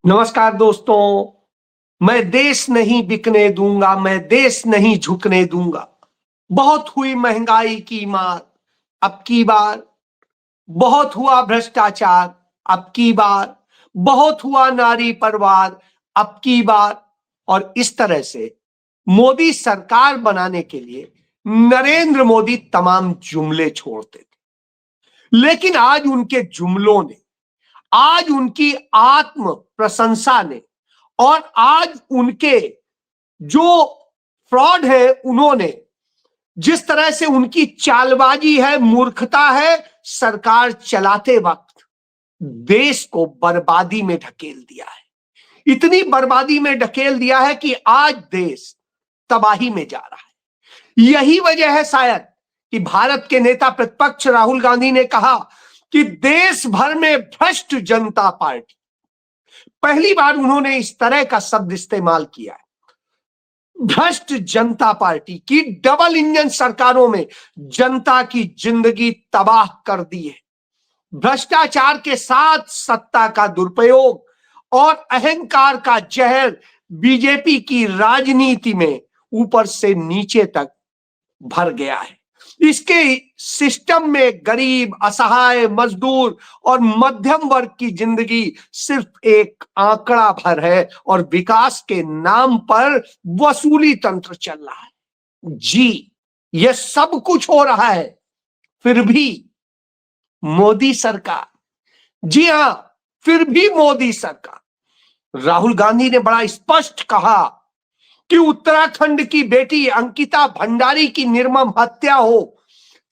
नमस्कार दोस्तों। मैं देश नहीं बिकने दूंगा, मैं देश नहीं झुकने दूंगा। बहुत हुई महंगाई की मार अब की बार, बहुत हुआ भ्रष्टाचार अब की बार, बहुत हुआ नारी परवार अब की बार। और इस तरह से मोदी सरकार बनाने के लिए नरेंद्र मोदी तमाम जुमले छोड़ते थे, लेकिन आज उनके जुमलों ने, आज उनकी आत्म प्रशंसा ने और आज उनके जो फ्रॉड है उन्होंने, जिस तरह से उनकी चालबाजी है, मूर्खता है, सरकार चलाते वक्त देश को बर्बादी में ढकेल दिया है। इतनी बर्बादी में ढकेल दिया है कि आज देश तबाही में जा रहा है। यही वजह है शायद कि भारत के नेता प्रतिपक्ष राहुल गांधी ने कहा कि देश भर में भ्रष्ट जनता पार्टी, पहली बार उन्होंने इस तरह का शब्द इस्तेमाल किया है। भ्रष्ट जनता पार्टी की डबल इंजन सरकारों में जनता की जिंदगी तबाह कर दी है। भ्रष्टाचार के साथ सत्ता का दुरुपयोग और अहंकार का जहर बीजेपी की राजनीति में ऊपर से नीचे तक भर गया है। इसके सिस्टम में गरीब, असहाय, मजदूर और मध्यम वर्ग की जिंदगी सिर्फ एक आंकड़ा भर है और विकास के नाम पर वसूली तंत्र चल रहा है। जी, यह सब कुछ हो रहा है, फिर भी मोदी सरकार, जी हां, फिर भी मोदी सरकार। राहुल गांधी ने बड़ा स्पष्ट कहा कि उत्तराखंड की बेटी अंकिता भंडारी की निर्मम हत्या हो,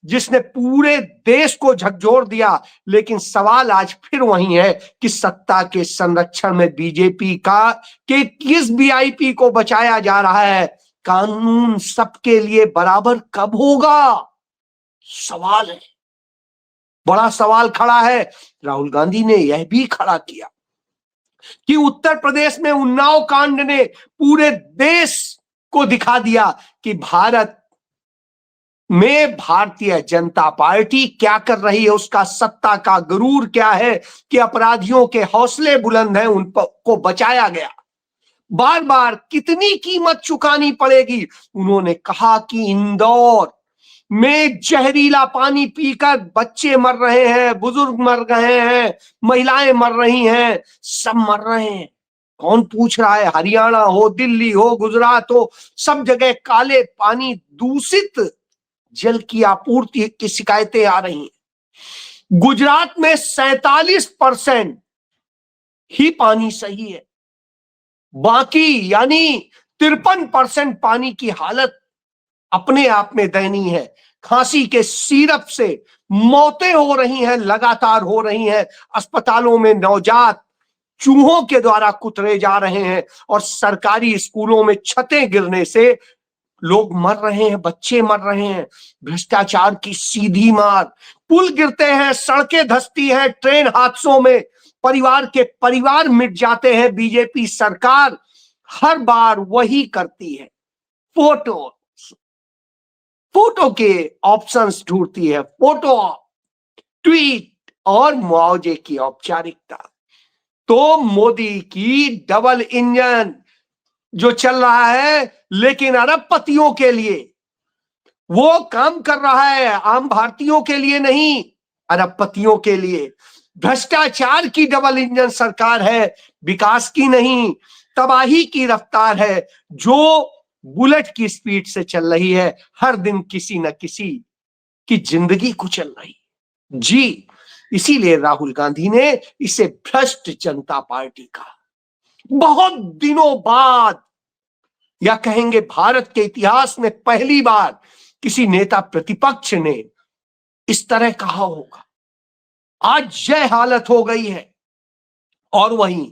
जिसने पूरे देश को झकझोर दिया। लेकिन सवाल आज फिर वही है कि सत्ता के संरक्षण में बीजेपी का के किस वीआईपी को बचाया जा रहा है। कानून सबके लिए बराबर कब होगा, सवाल है, बड़ा सवाल खड़ा है। राहुल गांधी ने यह भी खड़ा किया कि उत्तर प्रदेश में उन्नाव कांड ने पूरे देश को दिखा दिया कि भारत में भारतीय जनता पार्टी क्या कर रही है, उसका सत्ता का गुरूर क्या है, कि अपराधियों के हौसले बुलंद हैं, उनको बचाया गया। बार बार कितनी कीमत चुकानी पड़ेगी। उन्होंने कहा कि इंदौर में जहरीला पानी पीकर बच्चे मर रहे हैं, बुजुर्ग मर रहे हैं, महिलाएं मर रही हैं, सब मर रहे हैं। कौन पूछ रहा है? हरियाणा हो, दिल्ली हो, गुजरात हो, सब जगह काले पानी, दूषित जल की आपूर्ति की शिकायतें आ रही हैं। गुजरात में 47% ही पानी सही है, बाकी यानी 53% पानी की हालत अपने आप में दयनीय है। खांसी के सिरप से मौतें हो रही हैं, लगातार हो रही हैं। अस्पतालों में नवजात चूहों के द्वारा कुतरे जा रहे हैं और सरकारी स्कूलों में छतें गिरने से लोग मर रहे हैं, बच्चे मर रहे हैं। भ्रष्टाचार की सीधी मार, पुल गिरते हैं, सड़कें धंसती हैं, ट्रेन हादसों में परिवार के परिवार मिट जाते हैं। बीजेपी सरकार हर बार वही करती है, फोटो फोटो के ऑप्शंस ढूंढती है, फोटो, ट्वीट और मुआवजे की औपचारिकता। तो मोदी की डबल इंजन जो चल रहा है, लेकिन अरबपतियों के लिए वो काम कर रहा है, आम भारतीयों के लिए नहीं, अरबपतियों के लिए। भ्रष्टाचार की डबल इंजन सरकार है, विकास की नहीं, तबाही की रफ्तार है, जो बुलेट की स्पीड से चल रही है। हर दिन किसी न किसी की जिंदगी कुचल रही। जी, इसीलिए राहुल गांधी ने इसे भ्रष्ट जनता पार्टी कहा। बहुत दिनों बाद, या कहेंगे भारत के इतिहास में पहली बार, किसी नेता प्रतिपक्ष ने इस तरह कहा होगा। आज यह हालत हो गई है। और वहीं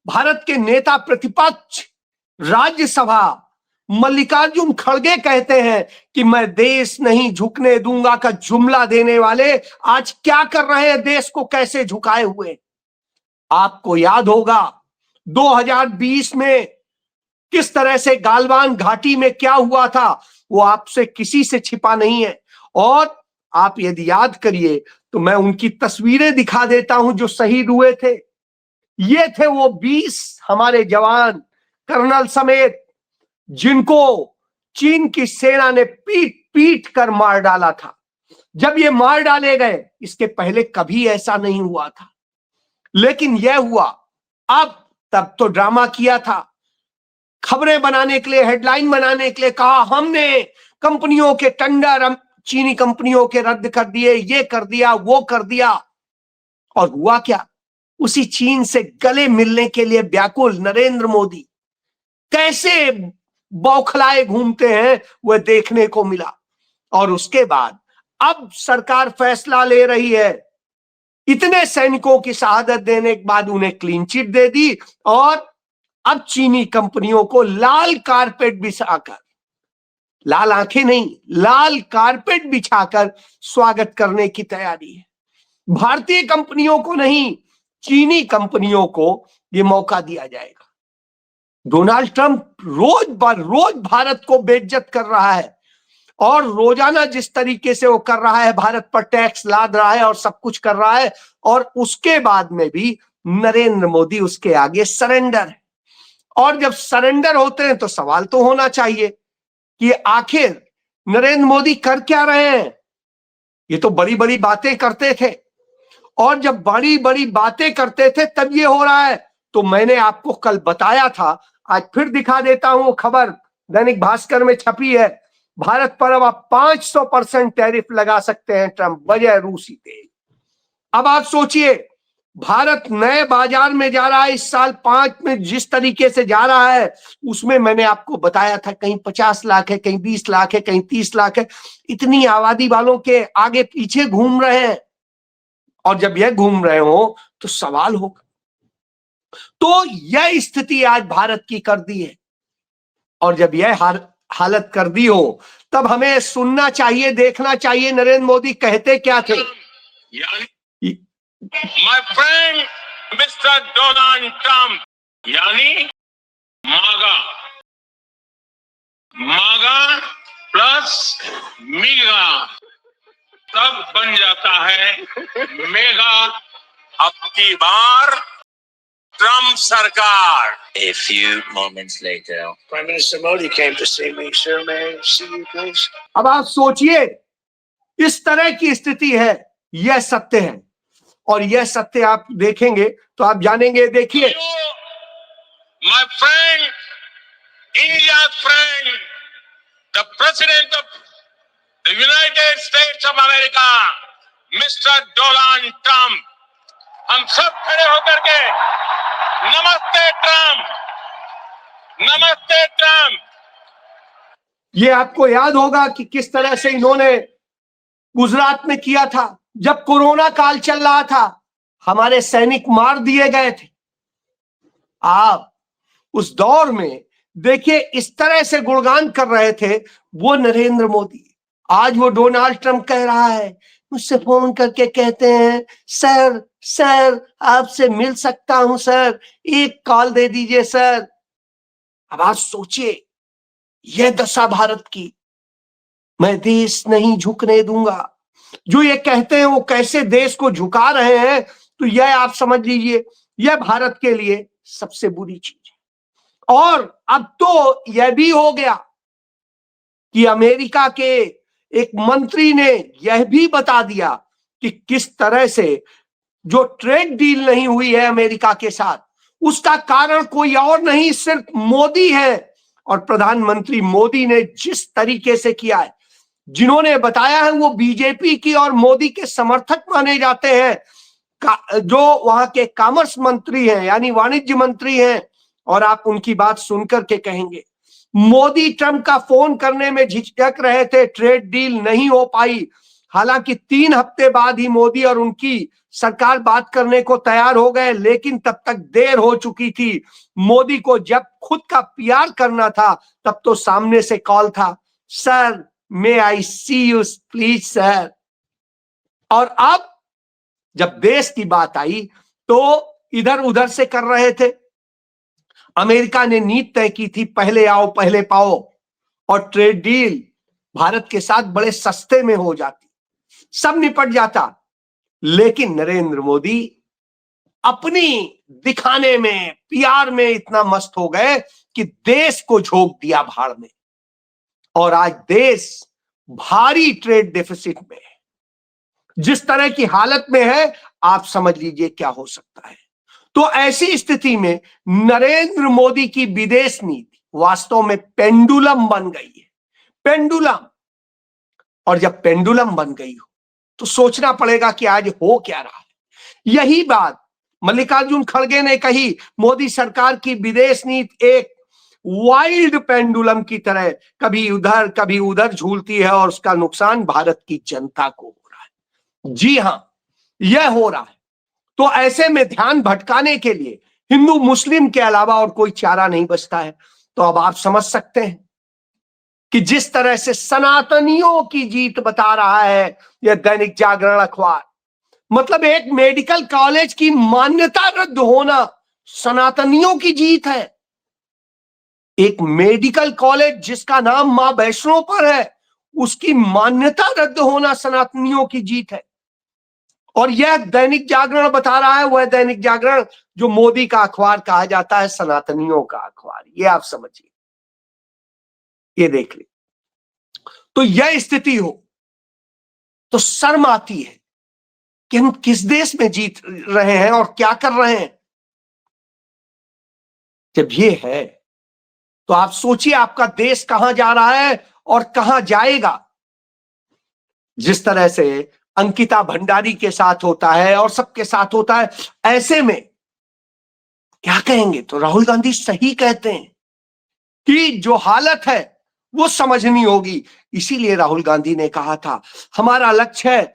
भारत के नेता प्रतिपक्ष राज्यसभा मल्लिकार्जुन खड़गे कहते हैं कि मैं देश नहीं झुकने दूंगा का जुमला देने वाले आज क्या कर रहे हैं, देश को कैसे झुकाए हुए। आपको याद होगा 2020 में किस तरह से गालवान घाटी में क्या हुआ था, वो आपसे किसी से छिपा नहीं है। और आप यदि याद करिए तो मैं उनकी तस्वीरें दिखा देता हूं जो शहीद हुए थे। ये थे वो 20 हमारे जवान, कर्नल समेत, जिनको चीन की सेना ने पीट पीट कर मार डाला था। जब ये मार डाले गए, इसके पहले कभी ऐसा नहीं हुआ था, लेकिन यह हुआ। अब तब तो ड्रामा किया था, खबरें बनाने के लिए, हेडलाइन बनाने के लिए कहा हमने कंपनियों के टेंडर चीनी कंपनियों के रद्द कर दिए, ये कर दिया, वो कर दिया। और हुआ क्या? उसी चीन से गले मिलने के लिए व्याकुल नरेंद्र मोदी कैसे बौखलाए घूमते हैं, वह देखने को मिला। और उसके बाद अब सरकार फैसला ले रही है, इतने सैनिकों की शहादत देने के बाद उन्हें क्लीन चिट दे दी, और अब चीनी कंपनियों को लाल कारपेट बिछाकर, लाल आंखें नहीं, लाल कारपेट बिछाकर स्वागत करने की तैयारी है। भारतीय कंपनियों को नहीं, चीनी कंपनियों को यह मौका दिया जाएगा। डोनाल्ड ट्रंप रोज भारत को बेइज्जत कर रहा है, और रोजाना जिस तरीके से वो कर रहा है, भारत पर टैक्स लाद रहा है और सब कुछ कर रहा है, और उसके बाद में भी नरेंद्र मोदी उसके आगे सरेंडर है। और जब सरेंडर होते हैं तो सवाल तो होना चाहिए कि आखिर नरेंद्र मोदी कर क्या रहे हैं। ये तो बड़ी बड़ी बातें करते थे, और जब बड़ी बड़ी बातें करते थे तब ये हो रहा है। तो मैंने आपको कल बताया था, आज फिर दिखा देता हूं, खबर दैनिक भास्कर में छपी है। भारत पर अब आप 500% टैरिफ लगा सकते हैं ट्रंप, वजह रूसी तेल। अब आप सोचिए, भारत नए बाजार में जा रहा है इस साल 5 में, जिस तरीके से जा रहा है उसमें मैंने आपको बताया था कहीं 50 लाख है, कहीं 20 लाख है, कहीं 30 लाख है। इतनी आबादी वालों के आगे पीछे घूम रहे हैं, और जब यह घूम रहे हो तो सवाल होगा। तो यह स्थिति आज भारत की कर दी है, और जब यह हालत कर दी हो तब हमें सुनना चाहिए, देखना चाहिए नरेंद्र मोदी कहते क्या थे। My friend mister Donald Trump, यानी मागा, मागा प्लस मीगा तब बन जाता है मेगा। अब की बार ट्रंप सरकार। A few moments later, Prime Minister Modi came to see me. Sir, may I see you, please? अब आप सोचिए, इस तरह की स्थिति है, यह सत्य है, और यह सत्य आप देखेंगे तो आप जानेंगे। देखिए, my friend, India friend, the president of the United states of America, mister Donald Trump. हम सब खड़े होकर के नमस्ते ट्रंप, नमस्ते ट्रंप। ये आपको याद होगा कि किस तरह से इन्होंने गुजरात में किया था, जब कोरोना काल चल रहा था, हमारे सैनिक मार दिए गए थे। आप उस दौर में देखिए इस तरह से गुणगान कर रहे थे वो नरेंद्र मोदी। आज वो डोनाल्ड ट्रंप कह रहा है, मुझसे फोन करके कहते हैं सर सर आपसे मिल सकता हूं सर, एक कॉल दे दीजिए सर। अब आप सोचिए, यह दशा भारत की। मैं देश नहीं झुकने दूंगा, जो ये कहते हैं वो कैसे देश को झुका रहे हैं, तो यह आप समझ लीजिए, यह भारत के लिए सबसे बुरी चीज है। और अब तो यह भी हो गया कि अमेरिका के एक मंत्री ने यह भी बता दिया कि किस तरह से जो ट्रेड डील नहीं हुई है अमेरिका के साथ, उसका कारण कोई और नहीं सिर्फ मोदी है। और प्रधानमंत्री मोदी ने जिस तरीके से किया है, जिन्होंने बताया है वो बीजेपी की और मोदी के समर्थक माने जाते हैं, जो वहां के कॉमर्स मंत्री हैं यानी वाणिज्य मंत्री हैं, और आप उनकी बात सुनकर के कहेंगे मोदी ट्रंप का फोन करने में झिझक रहे थे, ट्रेड डील नहीं हो पाई। हालांकि 3 हफ्ते बाद ही मोदी और उनकी सरकार बात करने को तैयार हो गए, लेकिन तब तक देर हो चुकी थी। मोदी को जब खुद का पीआर करना था तब तो सामने से कॉल था, sir may I see you please sir. और अब जब देश की बात आई तो इधर उधर से कर रहे थे। अमेरिका ने नीति तय की थी पहले आओ पहले पाओ, और ट्रेड डील भारत के साथ बड़े सस्ते में हो जाती, सब निपट जाता। लेकिन नरेंद्र मोदी अपनी दिखाने में, पीआर में इतना मस्त हो गए कि देश को झोंक दिया भाड़ में। और आज देश भारी ट्रेड डेफिसिट में है। जिस तरह की हालत में है, आप समझ लीजिए क्या हो सकता है। तो ऐसी स्थिति में नरेंद्र मोदी की विदेश नीति वास्तव में पेंडुलम बन गई है, पेंडुलम। और जब पेंडुलम बन गई हो तो सोचना पड़ेगा कि आज हो क्या रहा है। यही बात मल्लिकार्जुन खड़गे ने कही, मोदी सरकार की विदेश नीति एक वाइल्ड पेंडुलम की तरह कभी उधर झूलती है और उसका नुकसान भारत की जनता को हो रहा है। जी हां, यह हो रहा है। तो ऐसे में ध्यान भटकाने के लिए हिंदू मुस्लिम के अलावा और कोई चारा नहीं बचता है। तो अब आप समझ सकते हैं कि जिस तरह से सनातनियों की जीत बता रहा है यह दैनिक जागरण अखबार, मतलब एक मेडिकल कॉलेज की मान्यता रद्द होना सनातनियों की जीत है। एक मेडिकल कॉलेज जिसका नाम मां वैष्णो पर है, उसकी मान्यता रद्द होना सनातनियों की जीत है। और यह दैनिक जागरण बता रहा है, वह दैनिक जागरण जो मोदी का अखबार कहा जाता है, सनातनियों का अखबार। ये आप समझिए, ये देख लीजिए। तो यह स्थिति हो तो शर्म आती है कि हम किस देश में जीत रहे हैं और क्या कर रहे हैं। जब ये है तो आप सोचिए आपका देश कहां जा रहा है और कहां जाएगा। जिस तरह से अंकिता भंडारी के साथ होता है और सबके साथ होता है, ऐसे में क्या कहेंगे? तो राहुल गांधी सही कहते हैं कि जो हालत है वो समझनी होगी। इसीलिए राहुल गांधी ने कहा था, हमारा लक्ष्य है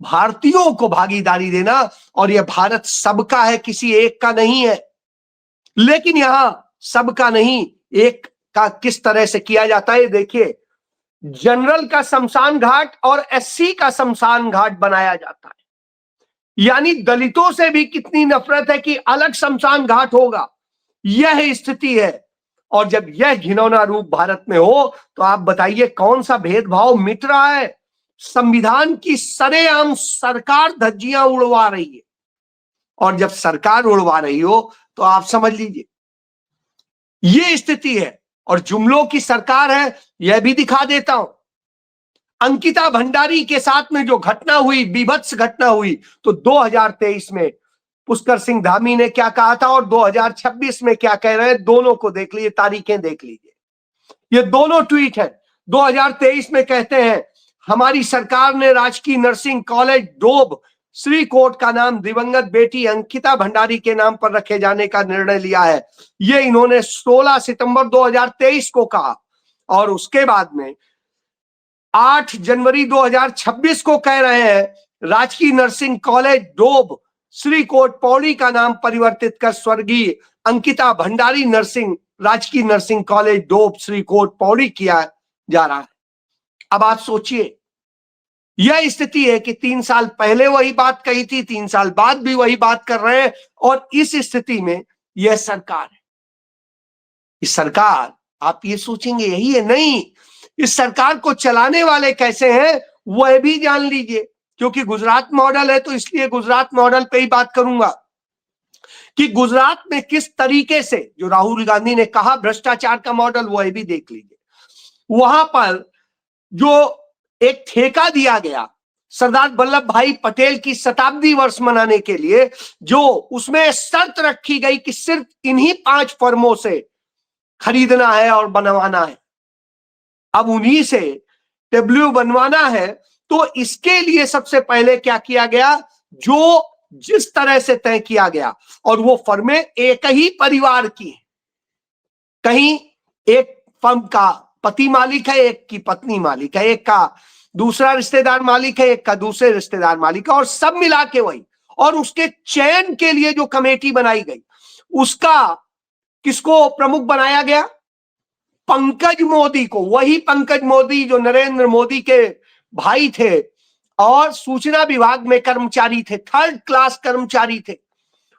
भारतीयों को भागीदारी देना और यह भारत सबका है, किसी एक का नहीं है। लेकिन यहां सबका नहीं, एक का किस तरह से किया जाता है देखिए। जनरल का शमशान घाट और एससी का शमशान घाट बनाया जाता है। यानी दलितों से भी कितनी नफरत है कि अलग शमशान घाट होगा, यह स्थिति है। और जब यह घिनौना रूप भारत में हो तो आप बताइए कौन सा भेदभाव मिट रहा है। संविधान की सरेआम सरकार धज्जियां उड़वा रही है। और जब सरकार उड़वा रही हो तो आप समझ लीजिए ये स्थिति है। और जुमलों की सरकार है, यह भी दिखा देता हूं। अंकिता भंडारी के साथ में जो घटना हुई, बीभत्स घटना हुई, तो 2023 में पुष्कर सिंह धामी ने क्या कहा था और 2026 में क्या कह रहे हैं, दोनों को देख लीजिए, तारीखें देख लीजिए। ये दोनों ट्वीट है। 2023 में कहते हैं, हमारी सरकार ने राजकीय nursing college Dob Shri coat का नाम दिवंगत बेटी अंकिता भंडारी के नाम पर रखे जाने का निर्णय लिया है। ये इन्होंने 16 सितंबर 2023 को कहा। और उसके बाद में 8 जनवरी 2026 को कह रहे हैं राजकीय nursing college Dob Srikot Pauri का नाम परिवर्तित कर स्वर्गीय अंकिता भंडारी नर्सिंग राजकीय nursing college Dob Srikot Pauri किया जा रहा है। अब आप सोचिए, यह स्थिति है कि 3 साल पहले वही बात कही थी, 3 साल बाद भी वही बात कर रहे हैं। और इस स्थिति में यह सरकार है। इस सरकार, आप ये सोचेंगे यही है, नहीं, इस सरकार को चलाने वाले कैसे हैं वह भी जान लीजिए। क्योंकि गुजरात मॉडल है तो इसलिए गुजरात मॉडल पे ही बात करूंगा कि गुजरात में किस तरीके से, जो राहुल गांधी ने कहा भ्रष्टाचार का मॉडल, वह भी देख लीजिए। वहां पर जो एक ठेका दिया गया सरदार वल्लभ भाई पटेल की शताब्दी वर्ष मनाने के लिए, जो उसमें शर्त रखी गई कि सिर्फ इन्हीं 5 फर्मों से खरीदना है और बनवाना है। अब उन्हीं से डब्ल्यू बनवाना है तो इसके लिए सबसे पहले क्या किया गया, जो जिस तरह से तय किया गया, और वो फर्में एक ही परिवार की है। कहीं एक फर्म का पति मालिक है, एक की पत्नी मालिक है, एक का दूसरा रिश्तेदार मालिक है, एक का दूसरे रिश्तेदार मालिक है, और सब मिला के वही। और उसके चयन के लिए जो कमेटी बनाई गई, उसका किसको प्रमुख बनाया गया? पंकज मोदी को। वही पंकज मोदी जो नरेंद्र मोदी के भाई थे और सूचना विभाग में कर्मचारी थे, 3rd क्लास कर्मचारी थे।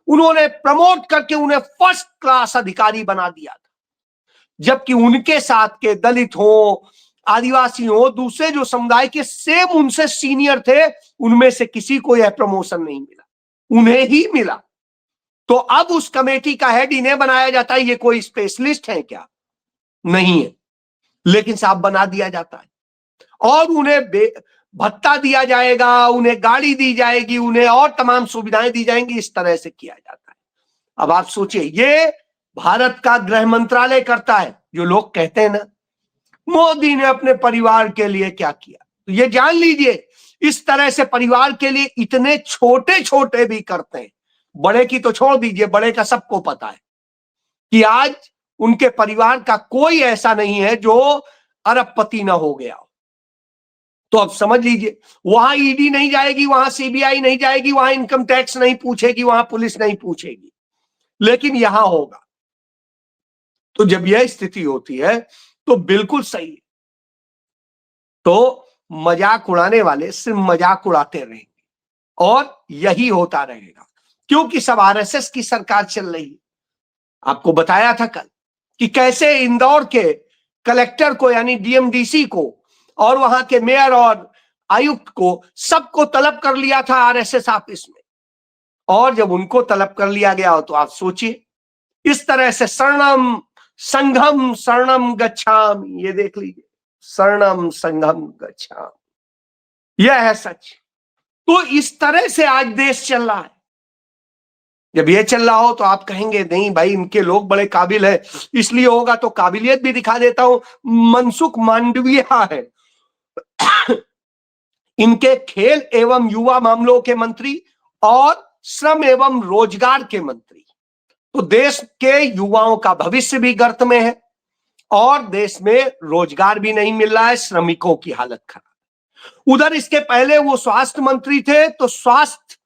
उन्होंने प्रमोट करके उन्हें 1st क्लास अधिकारी बना दिया था। जबकि उनके साथ के दलित हो, आदिवासी हो, दूसरे जो समुदाय के सेम उनसे सीनियर थे, उनमें से किसी को यह प्रमोशन नहीं मिला, उन्हें ही मिला। तो अब उस कमेटी का हेड इन्हें बनाया जाता है। ये कोई स्पेशलिस्ट है क्या? नहीं है, लेकिन साहब बना दिया जाता है और उन्हें भत्ता दिया जाएगा, उन्हें गाड़ी दी जाएगी, उन्हें और तमाम सुविधाएं दी जाएंगी। इस तरह से किया जाता है। अब आप सोचिए, ये भारत का गृह मंत्रालय करता है। जो लोग कहते हैं ना मोदी ने अपने परिवार के लिए क्या किया, तो ये जान लीजिए इस तरह से परिवार के लिए इतने छोटे छोटे भी करते हैं। बड़े की तो छोड़ दीजिए, बड़े का सबको पता है कि आज उनके परिवार का कोई ऐसा नहीं है जो अरबपति ना हो गया। तो अब समझ लीजिए, वहां ईडी नहीं जाएगी, वहां सीबीआई नहीं जाएगी, वहां इनकम टैक्स नहीं पूछेगी, वहां पुलिस नहीं पूछेगी, लेकिन यहां होगा। तो जब यह स्थिति होती है तो बिल्कुल सही है। तो मजाक उड़ाने वाले सिर्फ मजाक उड़ाते रहेंगे और यही होता रहेगा, क्योंकि सब आरएसएस की सरकार चल रही है। आपको बताया था कल कि कैसे इंदौर के कलेक्टर को यानी डीएमडीसी को और वहां के मेयर और आयुक्त को सबको तलब कर लिया था आरएसएस ऑफिस में। और जब उनको तलब कर लिया गया हो तो आप सोचिए, इस तरह से शरणम संघम शरणम गच्छामि, ये देख लीजिए, शरणम संघम गच्छामि, यह है सच। तो इस तरह से आज देश चल रहा है। जब ये चल रहा हो तो आप कहेंगे नहीं भाई इनके लोग बड़े काबिल है, इसलिए होगा। तो काबिलियत भी दिखा देता हूं। मनसुख मांडविया है इनके खेल एवं युवा मामलों के मंत्री और श्रम एवं रोजगार के मंत्री। तो देश के युवाओं का भविष्य भी गर्त में है और देश में रोजगार भी नहीं मिल रहा है, श्रमिकों की हालत खराब। उधर इसके पहले वो स्वास्थ्य मंत्री थे, तो स्वास्थ्य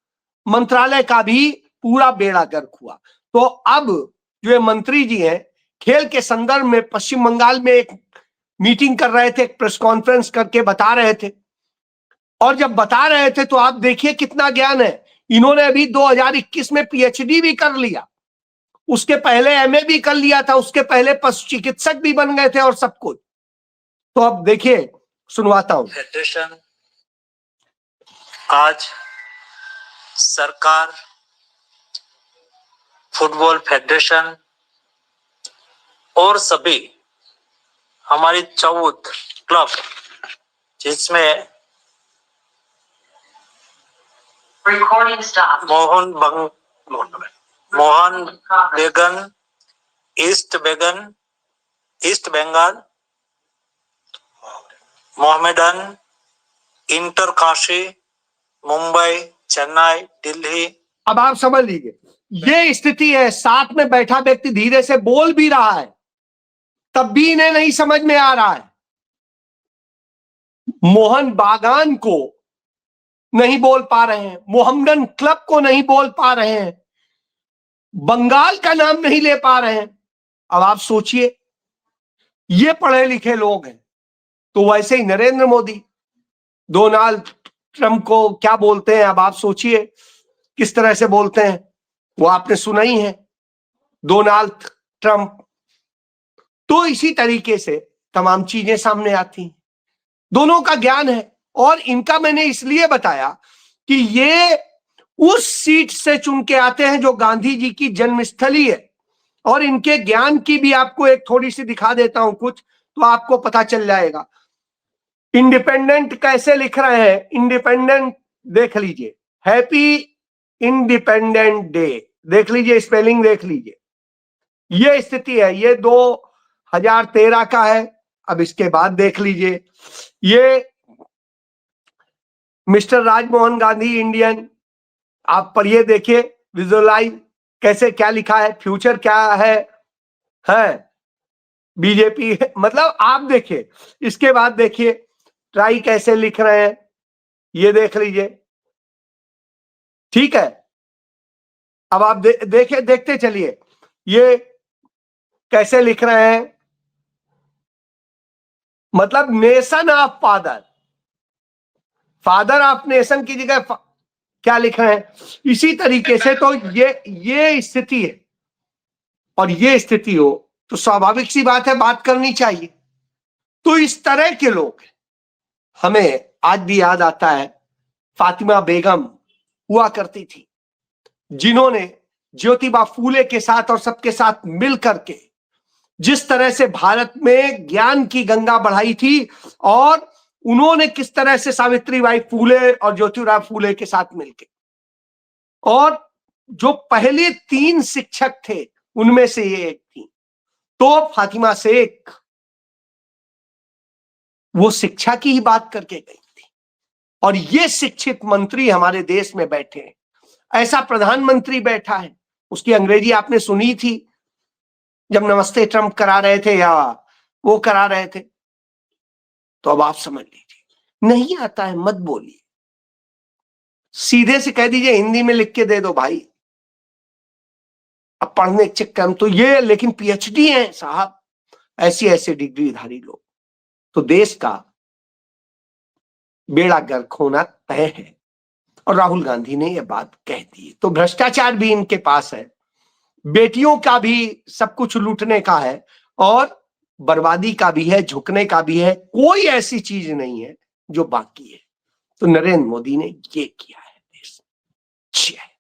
मंत्रालय का भी पूरा बेड़ा गर्क हुआ। तो अब जो ये मंत्री जी हैं, खेल के संदर्भ में पश्चिम बंगाल में एक मीटिंग कर रहे थे, एक प्रेस कॉन्फ्रेंस करके बता रहे थे। और जब बता रहे थे तो आप देखिए कितना ज्ञान है। इन्होंने अभी 2021 में पीएचडी भी कर लिया, उसके पहले एमए भी कर लिया था, उसके पहले पशु चिकित्सक भी बन गए थे और सब कुछ। तो अब देखिए, सुनवाता हूं। फेडरेशन आज सरकार, फुटबॉल फेडरेशन और सभी हमारी 14 क्लब, जिसमें मोहन बेगन, ईस्ट बंगाल, मोहम्मदन, इंटर काशी, मुंबई, चेन्नई, दिल्ली। अब आप समझ लीजिए, ये स्थिति है। साथ में बैठा व्यक्ति धीरे से बोल भी रहा है, तब भी इन्हें नहीं समझ में आ रहा है। मोहन बागान को नहीं बोल पा रहे हैं, मोहम्मदन क्लब को नहीं बोल पा रहे हैं, बंगाल का नाम नहीं ले पा रहे हैं। अब आप सोचिए, ये पढ़े लिखे लोग हैं। तो वैसे ही नरेंद्र मोदी डोनाल्ड ट्रंप को क्या बोलते हैं, अब आप सोचिए किस तरह से बोलते हैं। वो आपने सुना ही है, डोनाल्ड ट्रंप। तो इसी तरीके से तमाम चीजें सामने आती हैं। दोनों का ज्ञान है और इनका मैंने इसलिए बताया कि ये उस सीट से चुन के आते हैं जो गांधी जी की जन्मस्थली है। और इनके ज्ञान की भी आपको एक थोड़ी सी दिखा देता हूं कुछ, तो आपको पता चल जाएगा। इंडिपेंडेंट कैसे लिख रहे हैं, इंडिपेंडेंट देख लीजिए, हैप्पी इंडिपेंडेंट डे देख लीजिए, स्पेलिंग देख लीजिए। ये स्थिति है, ये 2013 का है। अब इसके बाद देख लीजिए, ये मिस्टर राजमोहन गांधी इंडियन, आप पढ़िए, देखिए विजुअलाइज कैसे क्या लिखा है, फ्यूचर क्या है बीजेपी, मतलब आप देखिए। इसके बाद देखिए ट्राई कैसे लिख रहे हैं, ये देख लीजिए, ठीक है। अब आप देखिए, देखते चलिए ये कैसे लिख रहे हैं, मतलब nation of father, father of nation की जगह क्या लिख रहे हैं, इसी तरीके से। तो ये स्थिति है और ये स्थिति हो तो स्वाभाविक सी बात है, बात करनी चाहिए। तो इस तरह के लोग, हमें आज भी याद आता है फातिमा बेगम हुआ करती थी, जिन्होंने ज्योतिबा फूले के साथ और सबके साथ मिल करके जिस तरह से भारत में ज्ञान की गंगा बढ़ाई थी, और उन्होंने किस तरह से सावित्रीबाई फूले और ज्योतिबा फूले के साथ मिलके, और जो पहले 3 शिक्षक थे उनमें से ये एक थी, तो फातिमा शेख वो शिक्षा की ही बात करके गई थी। और ये शिक्षित मंत्री हमारे देश में बैठे हैं, ऐसा प्रधानमंत्री बैठा है, उसकी अंग्रेजी आपने सुनी थी जब नमस्ते ट्रंप करा रहे थे या वो करा रहे थे। तो अब आप समझ लीजिए, नहीं आता है मत बोलिए, सीधे से कह दीजिए हिंदी में लिख के दे दो भाई। अब पढ़ने चक्कर में तो ये, लेकिन पीएचडी है साहब, ऐसी ऐसी डिग्रीधारी लोग, तो देश का बेड़ा गर्क होना तय है। और राहुल गांधी ने यह बात कह दी। तो भ्रष्टाचार भी इनके पास है, बेटियों का भी सब कुछ लूटने का है, और बर्बादी का भी है, झुकने का भी है, कोई ऐसी चीज नहीं है जो बाकी है। तो नरेंद्र मोदी ने ये किया है देश में।